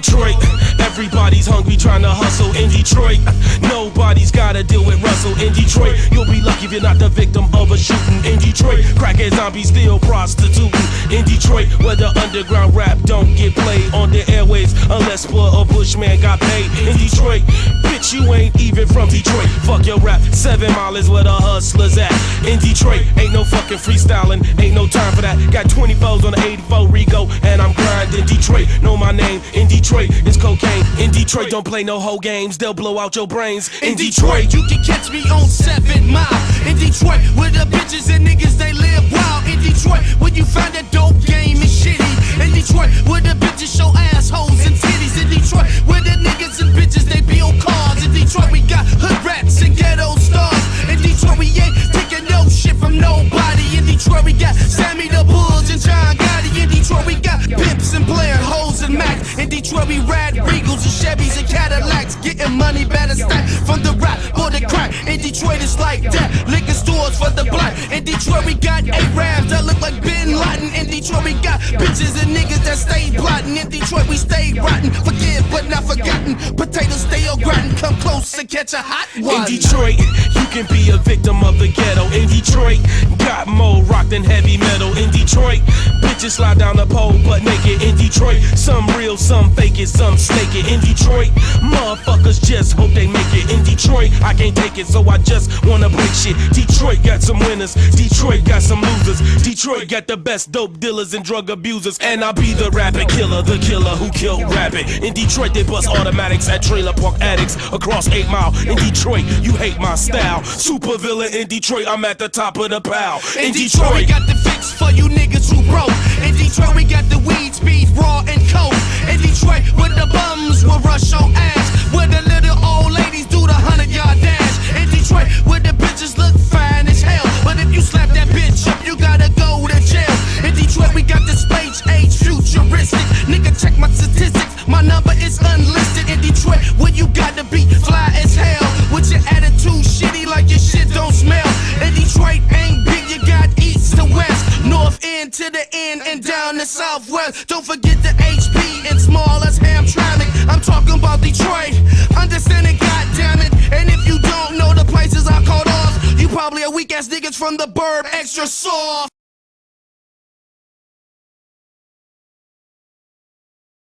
Detroit, everybody's hungry trying to hustle. In Detroit, nobody's gotta deal with Russell. In Detroit, you'll be lucky if you're not the victim of a shooting. In Detroit, crackhead zombies still prostituting. In Detroit, where the underground rap don't get played on the airwaves unless poor or Bushman got paid. In Detroit, bitch, you ain't even from Detroit. Fuck your rap, 7 Mile is where the hustlers at. In Detroit, ain't no fucking freestyling, ain't no time for that. Got 24s on the 84 Rico, and I'm grinding. Detroit, know my name. In Detroit, it's cocaine. In Detroit, don't play no whole games, they'll blow out your brains. In Detroit, you can catch me on 7 Mile. In Detroit, where the bitches and niggas, they live wild. In Detroit, where you find that dope game is shitty. In Detroit, where the bitches show assholes and titties. In Detroit, where the niggas and bitches, they be on cars. In Detroit, we got hood rats and ghetto stars. In Detroit, we ain't taking no shit from nobody. In Detroit, we got Sammy the Bulls and John Gotti. In Detroit, we got pimps and playing hoes and Mac. In Detroit, we ride Regals and Chevys and Cadillacs. Getting money better stack from the rap or the crack. In Detroit, it's like that. Liquor stores for the black. In Detroit, we got Arabs that look like Bin Laden. In Detroit, we got bitches and niggas that stay plotting. In Detroit, we stay rotten. Forgive but not forgotten. Potatoes stay au gratin. Come close and catch a hot one. In Detroit, you can be a victim of the ghetto. In Detroit, got more rock than heavy metal. In Detroit, bitches slide down the pole butt naked. In Detroit, some real, some fake it, some snake it. In Detroit, motherfuckers just hope they make it. In Detroit, I can't take it, so I just wanna break shit. Detroit got some winners, Detroit got some losers. Detroit got the best dope dealers and drug abusers. And I'll be the rapping killer, the killer who killed rapping. In Detroit, they bust automatics at trailer park addicts across 8 Mile. In Detroit, you hate my style. Super villain in Detroit, I'm at the top of the pile. In Detroit, we got the fix for you niggas who broke. In Detroit, we got the weed, speed, raw, and coke. In Detroit, where the bums will rush on ass. Where the little old ladies do the 100-yard dash. In Detroit, where the bitches look fine as hell. But if you slap that bitch up, you gotta go to jail. In Detroit, we got the space age futuristic. Nigga, check my statistics, my number is unlisted. In Detroit, where you gotta be fly as hell. With your attitude shitty like your shit don't smell. In Detroit, ain't big, you got east to west. North end to the end and down to southwest. Don't forget the HP and small as Hamtramck. I'm talking about Detroit, understand it, goddammit. And if you don't know the places I called off, you probably a weak ass niggas from the burb, extra soft.